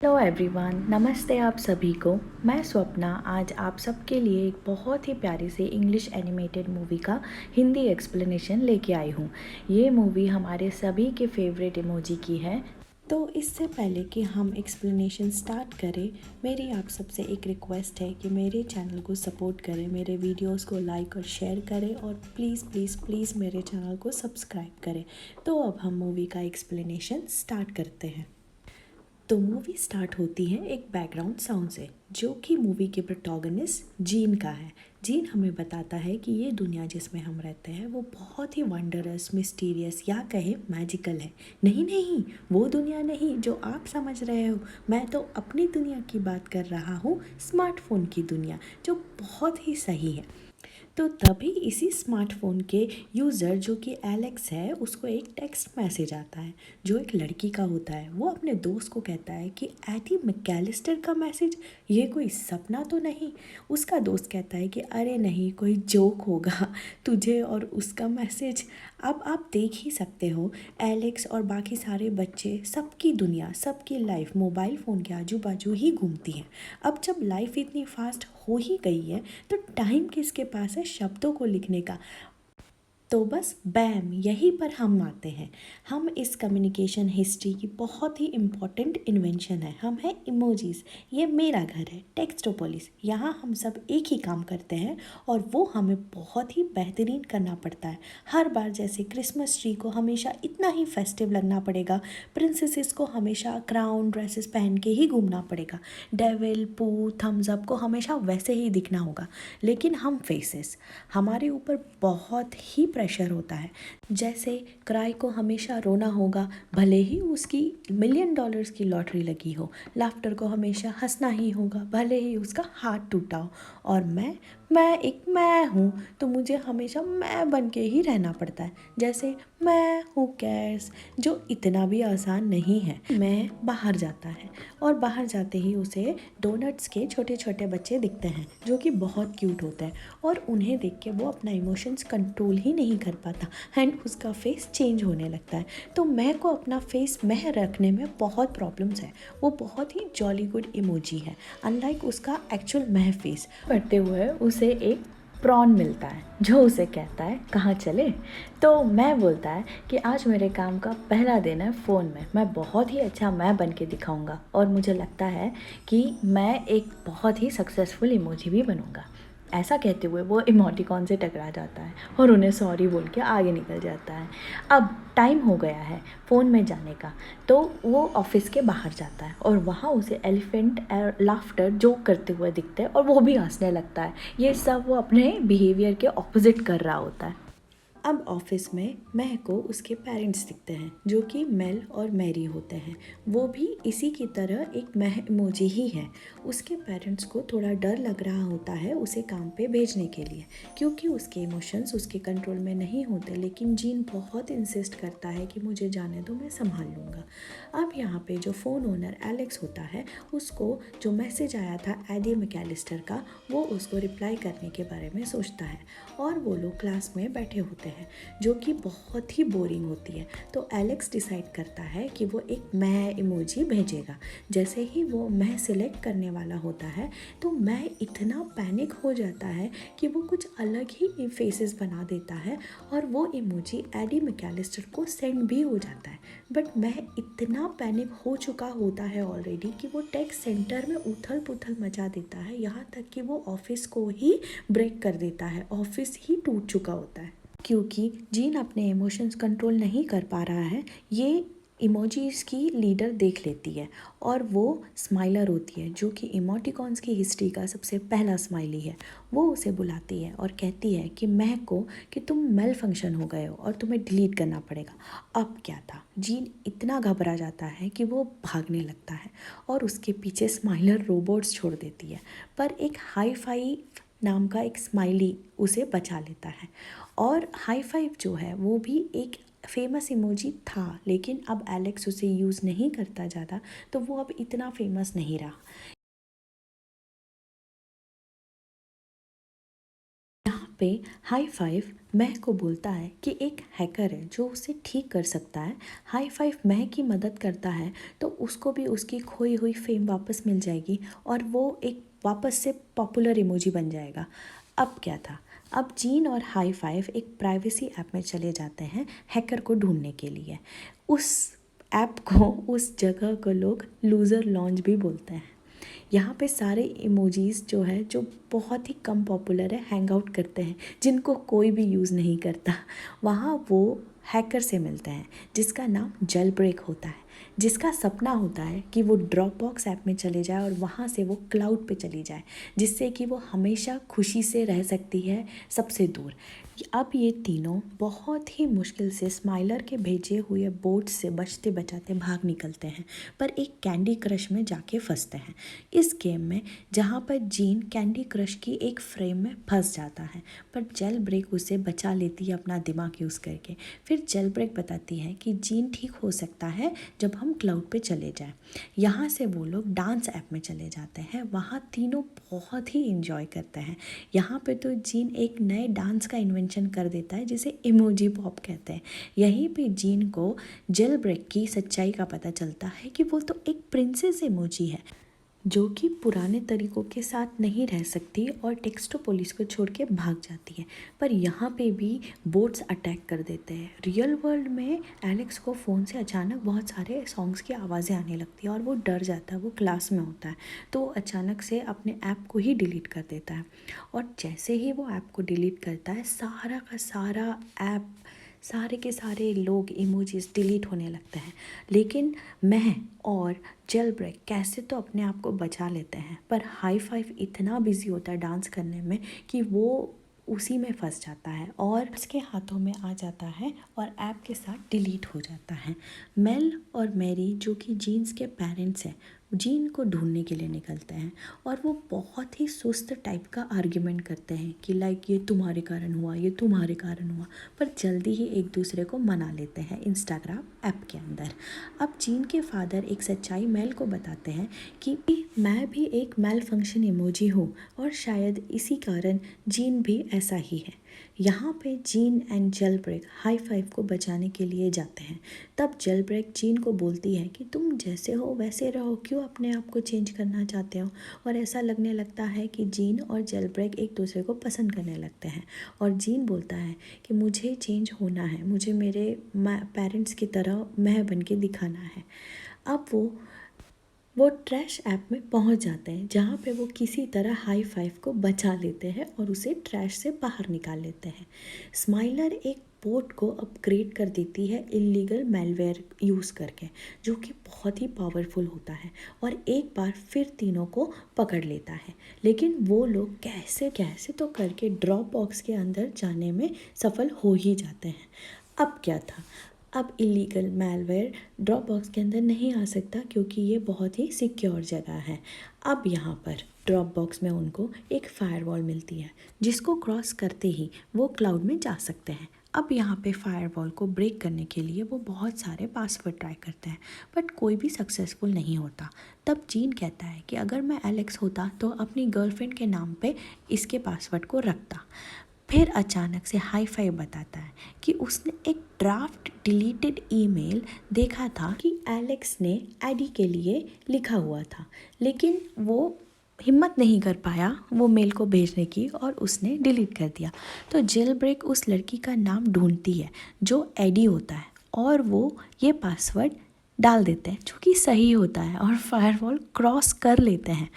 Hello everyone, नमस्ते आप सभी को। मैं स्वप्ना आज आप सबके लिए एक बहुत ही प्यारी सी इंग्लिश एनिमेटेड मूवी का हिंदी एक्सप्लेनेशन लेके आई हूँ। ये मूवी हमारे सभी के फेवरेट इमोजी की है। तो इससे पहले कि हम एक्सप्लेनेशन स्टार्ट करें, मेरी आप सबसे एक रिक्वेस्ट है कि मेरे चैनल को सपोर्ट करें, मेरे वीडियोस को लाइक और शेयर करें और प्लीज़ प्लीज़ प्लीज़ मेरे चैनल को सब्सक्राइब करें। तो अब हम मूवी का एक्सप्लेनेशन स्टार्ट करते हैं। तो मूवी स्टार्ट होती है एक बैकग्राउंड साउंड से, जो कि मूवी के प्रोटोगनिस्ट जीन का है। जीन हमें बताता है कि ये दुनिया जिसमें हम रहते हैं वो बहुत ही वंडरस, मिस्टीरियस या कहे मैजिकल है। नहीं नहीं, वो दुनिया नहीं जो आप समझ रहे हो। मैं तो अपनी दुनिया की बात कर रहा हूँ, स्मार्टफोन की दुनिया, जो बहुत ही सही है। तो तभी इसी स्मार्टफोन के यूज़र जो कि एलेक्स है, उसको एक टेक्स्ट मैसेज आता है जो एक लड़की का होता है। वो अपने दोस्त को कहता है कि एडी मैकेलिस्टर का मैसेज, ये कोई सपना तो नहीं। उसका दोस्त कहता है कि अरे नहीं, कोई जोक होगा, तुझे और उसका मैसेज। अब आप देख ही सकते हो, एलेक्स और बाकी सारे बच्चे, सबकी दुनिया, सबकी लाइफ मोबाइल फ़ोन के आजू बाजू ही घूमती है। अब जब लाइफ इतनी फास्ट हो ही गई है तो टाइम किसके पास है शब्दों को लिखने का। तो बस बैम, यहीं पर हम आते हैं। हम इस कम्युनिकेशन हिस्ट्री की बहुत ही इम्पॉर्टेंट इन्वेंशन है। हम हैं इमोजीज। ये मेरा घर है टेक्स्टोपोलिस, यहाँ हम सब एक ही काम करते हैं और वो हमें बहुत ही बेहतरीन करना पड़ता है। हर बार जैसे क्रिसमस ट्री को हमेशा इतना ही फेस्टिव लगना पड़ेगा, प्रिंसेसेस को हमेशा क्राउन ड्रेसेस पहन के ही घूमना पड़ेगा, डेविल पू थम्स अप को हमेशा वैसे ही दिखना होगा। लेकिन हम फेसेस, हमारे ऊपर बहुत ही प्रेशर होता है। जैसे क्राई को हमेशा रोना होगा, भले ही उसकी $1,000,000 की लॉटरी लगी हो। लाफ्टर को हमेशा हंसना ही होगा, भले ही उसका हाथ टूटा हो। और मैं हूँ, तो मुझे हमेशा मैं बन के ही रहना पड़ता है। जैसे मैं हूँ कैर्स, जो इतना भी आसान नहीं है। मैं बाहर जाता है और बाहर जाते ही उसे डोनट्स के छोटे छोटे बच्चे दिखते हैं जो कि बहुत क्यूट होते हैं, और उन्हें देख के वो अपना इमोशंस कंट्रोल ही नहीं कर पाता एंड उसका फेस चेंज होने लगता है। तो मैं को अपना फेस मैं रखने में बहुत प्रॉब्लम्स है। वो बहुत ही जॉली गुड इमोजी है, अनलाइक उसका एक्चुअल मैं फेस। बढ़ते हुए उसे एक प्रॉन मिलता है जो उसे कहता है कहाँ चले। तो मैं बोलता है कि आज मेरे काम का पहला दिन है फ़ोन में, मैं बहुत ही अच्छा मैं बन के दिखाऊंगा और मुझे लगता है कि मैं एक बहुत ही सक्सेसफुल इमोजी भी बनूंगा। ऐसा कहते हुए वो इमोटिकॉन से टकरा जाता है और उन्हें सॉरी बोल के आगे निकल जाता है। अब टाइम हो गया है फ़ोन में जाने का, तो वो ऑफिस के बाहर जाता है और वहाँ उसे एलिफेंट लाफ्टर जोक करते हुए दिखते हैं और वो भी हंसने लगता है। ये सब वो अपने बिहेवियर के ऑपोजिट कर रहा होता है। अब ऑफिस में मह को उसके पेरेंट्स दिखते हैं जो कि मेल और मैरी होते हैं। वो भी इसी की तरह एक मह इमोजी ही है। उसके पेरेंट्स को थोड़ा डर लग रहा होता है उसे काम पे भेजने के लिए, क्योंकि उसके इमोशंस उसके कंट्रोल में नहीं होते। लेकिन जीन बहुत इंसिस्ट करता है कि मुझे जाने दो, मैं संभाल लूँगा। अब यहाँ पे जो फ़ोन ओनर एलेक्स होता है, उसको जो मैसेज आया था एडी मैकेलिस्टर का, वो उसको रिप्लाई करने के बारे में सोचता है और वो लोग क्लास में बैठे होते हैं जो कि बहुत ही बोरिंग होती है। तो एलेक्स डिसाइड करता है कि वो एक मैं इमोजी भेजेगा। जैसे ही वो मैं सिलेक्ट करने वाला होता है तो मैं इतना पैनिक हो जाता है कि वो कुछ अलग ही फेसेस बना देता है और वो इमोजी एडी मैकेलिस्टर को सेंड भी हो जाता है। बट मैं इतना पैनिक हो चुका होता है ऑलरेडी कि वो टेक्स्ट सेंटर में उथल पुथल मचा देता है, यहाँ तक कि वो ऑफिस को ही ब्रेक कर देता है। ऑफिस ही टूट चुका होता है क्योंकि जीन अपने इमोशंस कंट्रोल नहीं कर पा रहा है। ये इमोजीज की लीडर देख लेती है और वो स्माइलर होती है जो कि इमोटिकॉन्स की हिस्ट्री का सबसे पहला स्माइली है। वो उसे बुलाती है और कहती है कि महक को कि तुम मेल फंक्शन हो गए हो और तुम्हें डिलीट करना पड़ेगा। अब क्या था, जीन इतना घबरा जाता है कि वो भागने लगता है और उसके पीछे स्माइलर रोबोट्स छोड़ देती है। पर एक हाई फाई नाम का एक स्माइली उसे बचा लेता है। और हाई फाइव जो है वो भी एक फेमस इमोजी था, लेकिन अब एलेक्स उसे यूज़ नहीं करता ज़्यादा, तो वो अब इतना फेमस नहीं रहा। पे हाई फाइव मह को बोलता है कि एक हैकर है जो उसे ठीक कर सकता है। हाई फाइव मह की मदद करता है तो उसको भी उसकी खोई हुई फेम वापस मिल जाएगी और वो एक वापस से पॉपुलर इमोजी बन जाएगा। अब क्या था, अब जीन और हाई फाइव एक प्राइवेसी ऐप में चले जाते हैं हैकर को ढूंढने के लिए। उस ऐप को, उस जगह को लोग लूज़र लॉन्च भी बोलते हैं। यहाँ पे सारे इमोजीज़ जो है जो बहुत ही कम पॉपुलर है हैंग आउट करते हैं, जिनको कोई भी यूज़ नहीं करता। वहाँ वो हैकर से मिलते हैं जिसका नाम जेल ब्रेक होता है, जिसका सपना होता है कि वो ड्रॉपबॉक्स ऐप में चले जाए और वहाँ से वो क्लाउड पे चली जाए, जिससे कि वो हमेशा खुशी से रह सकती है सबसे दूर। अब ये तीनों बहुत ही मुश्किल से स्माइलर के भेजे हुए बोट से बचते बचाते भाग निकलते हैं, पर एक कैंडी क्रश में जाके फंसते हैं। इस गेम में जहाँ पर जीन कैंडी क्रश की एक फ्रेम में फंस जाता है, पर जेल ब्रेक उसे बचा लेती है अपना दिमाग यूज़ करके। फिर जेल ब्रेक बताती है कि जीन ठीक हो सकता है जब हम क्लाउड पे चले जाएं। यहाँ से वो लोग डांस ऐप में चले जाते हैं, वहाँ तीनों बहुत ही इंजॉय करते हैं। यहाँ पे तो जीन एक नए डांस का इन्वेंशन कर देता है जिसे इमोजी पॉप कहते हैं। यहीं पे जीन को जेल ब्रेक की सच्चाई का पता चलता है कि वो तो एक प्रिंसेस इमोजी है जो कि पुराने तरीक़ों के साथ नहीं रह सकती और टेक्स्टोपोलिस को छोड़ के भाग जाती है। पर यहाँ पे भी बोट्स अटैक कर देते हैं। रियल वर्ल्ड में एलेक्स को फ़ोन से अचानक बहुत सारे सॉन्ग्स की आवाज़ें आने लगती है और वो डर जाता है। वो क्लास में होता है तो वो अचानक से अपने ऐप को ही डिलीट कर देता है, और जैसे ही वो ऐप को डिलीट करता है सारा का सारा ऐप, सारे के सारे लोग इमोजीज डिलीट होने लगते हैं। लेकिन मैं और जेल ब्रेक कैसे तो अपने आप को बचा लेते हैं, पर हाई फाइव इतना बिजी होता है डांस करने में कि वो उसी में फंस जाता है और उसके हाथों में आ जाता है और ऐप के साथ डिलीट हो जाता है। मेल और मैरी जो कि जीन्स के पेरेंट्स हैं, जीन को ढूंढने के लिए निकलते हैं और वो बहुत ही सुस्त टाइप का आर्ग्यूमेंट करते हैं कि लाइक ये तुम्हारे कारण हुआ, ये तुम्हारे कारण हुआ, पर जल्दी ही एक दूसरे को मना लेते हैं इंस्टाग्राम ऐप के अंदर। अब जीन के फादर एक सच्चाई मेल को बताते हैं कि मैं भी एक मेल फंक्शन इमोजी हूँ और शायद इसी कारण जीन भी ऐसा ही है। यहाँ पे gene and jail break high five को बचाने के लिए जाते हैं। तब जेल ब्रेक जीन को बोलती है कि तुम जैसे हो वैसे रहो, क्यों अपने आप को चेंज करना चाहते हो। और ऐसा लगने लगता है कि जीन और जेल ब्रेक एक दूसरे को पसंद करने लगते हैं और जीन बोलता है कि मुझे चेंज होना है, मुझे मेरे पेरेंट्स की तरह मैं बन के दिखाना है। अब वो ट्रैश ऐप में पहुंच जाते हैं जहाँ पे वो किसी तरह हाई फाइव को बचा लेते हैं और उसे ट्रैश से बाहर निकाल लेते हैं। स्माइलर एक बोट को अपग्रेड कर देती है इलीगल मैलवेयर यूज़ करके, जो कि बहुत ही पावरफुल होता है, और एक बार फिर तीनों को पकड़ लेता है। लेकिन वो लोग कैसे कैसे तो करके ड्रॉप बॉक्स के अंदर जाने में सफल हो ही जाते हैं। अब क्या था, अब इलीगल मैलवेयर ड्रॉप बॉक्स के अंदर नहीं आ सकता क्योंकि ये बहुत ही सिक्योर जगह है। अब यहाँ पर ड्रॉप बॉक्स में उनको एक फायरवॉल मिलती है जिसको क्रॉस करते ही वो क्लाउड में जा सकते हैं। अब यहाँ पे फायरवॉल को ब्रेक करने के लिए वो बहुत सारे पासवर्ड ट्राई करते हैं, बट कोई भी सक्सेसफुल नहीं होता। तब जीन कहता है कि अगर मैं एलेक्स होता तो अपनी गर्लफ्रेंड के नाम पे इसके पासवर्ड को रखता। फिर अचानक से हाई फाइव बताता है कि उसने एक ड्राफ्ट डिलीटेड ईमेल देखा था कि एलेक्स ने एडी के लिए लिखा हुआ था, लेकिन वो हिम्मत नहीं कर पाया वो मेल को भेजने की और उसने डिलीट कर दिया। तो जेल ब्रेक उस लड़की का नाम ढूंढती है जो एडी होता है और वो ये पासवर्ड डाल देते हैं जो कि सही होता है और फायरवॉल क्रॉस कर लेते हैं।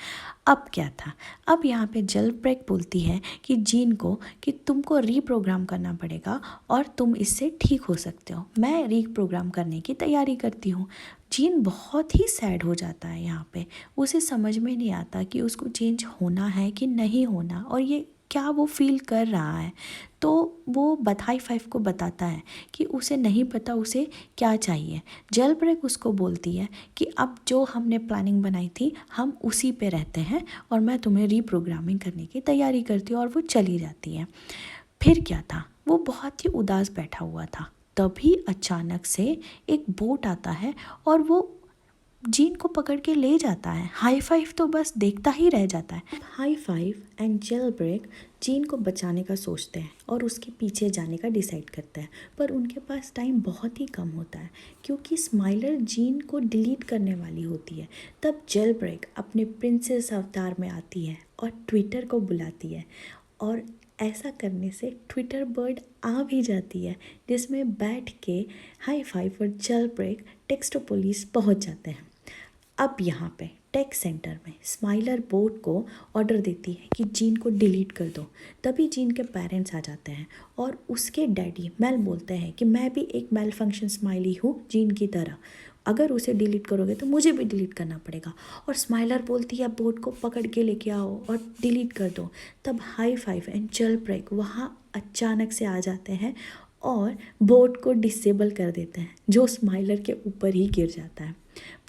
अब क्या था, अब यहाँ पे जेल ब्रेक बोलती है कि जीन को कि तुमको रीप्रोग्राम करना पड़ेगा और तुम इससे ठीक हो सकते हो। मैं रीप्रोग्राम करने की तैयारी करती हूँ। जीन बहुत ही सैड हो जाता है यहाँ पे, उसे समझ में नहीं आता कि उसको चेंज होना है कि नहीं होना और ये क्या वो फील कर रहा है। तो वो हाई फाइव को बताता है कि उसे नहीं पता उसे क्या चाहिए। जेल ब्रेक उसको बोलती है कि अब जो हमने प्लानिंग बनाई थी हम उसी पे रहते हैं और मैं तुम्हें रीप्रोग्रामिंग करने की तैयारी करती हूँ, और वो चली जाती है। फिर क्या था, वो बहुत ही उदास बैठा हुआ था, तभी अचानक से एक बोट आता है और वो जीन को पकड़ के ले जाता है। हाई फाइव तो बस देखता ही रह जाता है। High five and jail break gene को बचाने का सोचते हैं और उसके पीछे जाने का डिसाइड करते हैं, पर उनके पास टाइम बहुत ही कम होता है क्योंकि स्माइलर जीन को डिलीट करने वाली होती है। तब जेल ब्रेक अपने प्रिंसेस अवतार में आती है और ट्विटर को बुलाती है, और ऐसा करने से ट्विटर बर्ड आ भी जाती है, जिसमें बैठ के हाई फाइव और जेल ब्रेक टेक्स्ट पुलिस पहुंच जाते हैं। अब यहाँ पे टेक सेंटर में स्माइलर बोर्ड को ऑर्डर देती है कि जीन को डिलीट कर दो। तभी जीन के पेरेंट्स आ जाते हैं और उसके डैडी मेल बोलते हैं कि मैं भी एक मेल फंक्शन स्माइली हूँ जीन की तरह, अगर उसे डिलीट करोगे तो मुझे भी डिलीट करना पड़ेगा। और स्माइलर बोलती है बोर्ड को पकड़ के लेके आओ और डिलीट कर दो। तब high five and jail break वहाँ अचानक से आ जाते हैं और बोर्ड को डिसेबल कर देते हैं, जो स्माइलर के ऊपर ही गिर जाता है।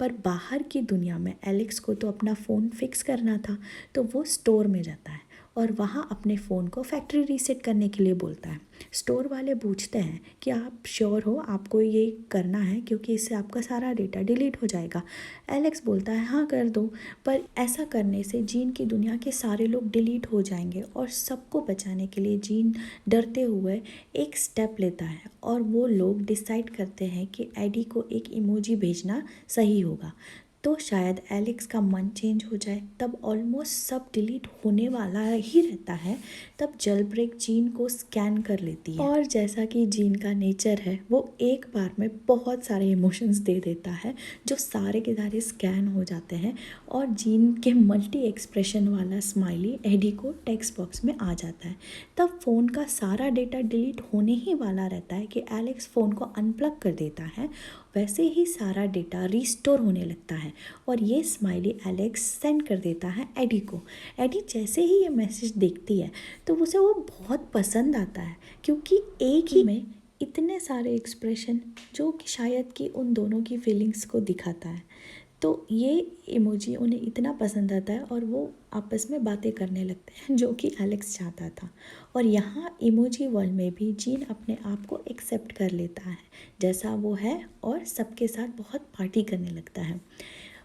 पर बाहर की दुनिया में एलेक्स को तो अपना फ़ोन फिक्स करना था, तो वो स्टोर में जाता है और वहाँ अपने फ़ोन को फैक्ट्री रीसेट करने के लिए बोलता है। स्टोर वाले पूछते हैं कि आप श्योर हो आपको ये करना है, क्योंकि इससे आपका सारा डेटा डिलीट हो जाएगा। एलेक्स बोलता है हाँ कर दो, पर ऐसा करने से जीन की दुनिया के सारे लोग डिलीट हो जाएंगे और सबको बचाने के लिए जीन डरते हुए एक स्टेप लेता है और वो लोग डिसाइड करते हैं कि एडी को एक इमोजी भेजना सही होगा, तो शायद एलेक्स का मन चेंज हो जाए। तब ऑलमोस्ट सब डिलीट होने वाला ही रहता है, तब जेल ब्रेक जीन को स्कैन कर लेती है और जैसा कि जीन का नेचर है वो एक बार में बहुत सारे इमोशंस दे देता है, जो सारे के सारे स्कैन हो जाते हैं और जीन के मल्टी एक्सप्रेशन वाला स्माइली एडी को टेक्स्ट बॉक्स में आ जाता है। तब फ़ोन का सारा डेटा डिलीट होने ही वाला रहता है कि एलेक्स फ़ोन को अनप्लग कर देता है, वैसे ही सारा डेटा रिस्टोर होने लगता है और ये स्माइली एलेक्स सेंड कर देता है एडी को। एडी जैसे ही ये मैसेज देखती है तो उसे वो बहुत पसंद आता है, क्योंकि एक ही में इतने सारे एक्सप्रेशन जो कि शायद कि उन दोनों की फीलिंग्स को दिखाता है। तो ये इमोजी उन्हें इतना पसंद आता है और वो आपस में बातें करने लगते हैं, जो कि एलेक्स चाहता था। और यहाँ इमोजी वर्ल्ड में भी जीन अपने आप को एक्सेप्ट कर लेता है जैसा वो है और सबके साथ बहुत पार्टी करने लगता है।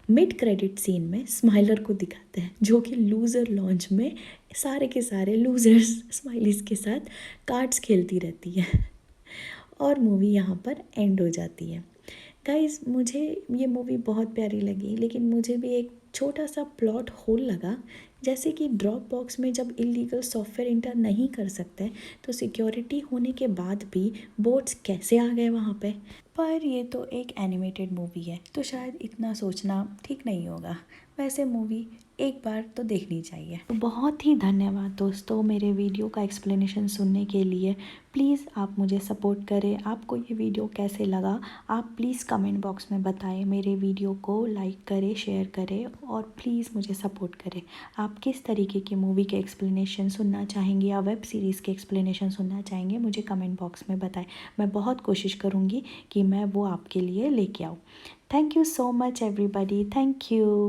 मिड क्रेडिट सीन में स्माइलर को दिखाते हैं, जो कि लूज़र लॉन्च में सारे के सारे लूज़र्स स्माइलीज़ के साथ कार्ड्स खेलती रहती है और मूवी यहाँ पर एंड हो जाती है। गाइस, मुझे ये मूवी बहुत प्यारी लगी, लेकिन मुझे भी एक छोटा सा प्लॉट होल लगा, जैसे कि ड्रॉप बॉक्स में जब इलीगल सॉफ्टवेयर इंटर नहीं कर सकते तो सिक्योरिटी होने के बाद भी बोट्स कैसे आ गए वहाँ पे। पर ये तो एक एनिमेटेड मूवी है, तो शायद इतना सोचना ठीक नहीं होगा। वैसे मूवी एक बार तो देखनी चाहिए। तो बहुत ही धन्यवाद दोस्तों मेरे वीडियो का एक्सप्लेनेशन सुनने के लिए। प्लीज़ आप मुझे सपोर्ट करें। आपको ये वीडियो कैसे लगा आप प्लीज़ कमेंट बॉक्स में बताएं। मेरे वीडियो को लाइक करें, शेयर करें और प्लीज़ मुझे सपोर्ट करें। आप किस तरीके की मूवी के एक्सप्लेनेशन सुनना चाहेंगे या वेब सीरीज़ के एक्सप्लेनेशन सुनना चाहेंगे, मुझे कमेंट बॉक्स में बताएं। मैं बहुत कोशिश करूँगी कि मैं वो आपके लिए लेके आऊँ। Thank you so much everybody. Thank you.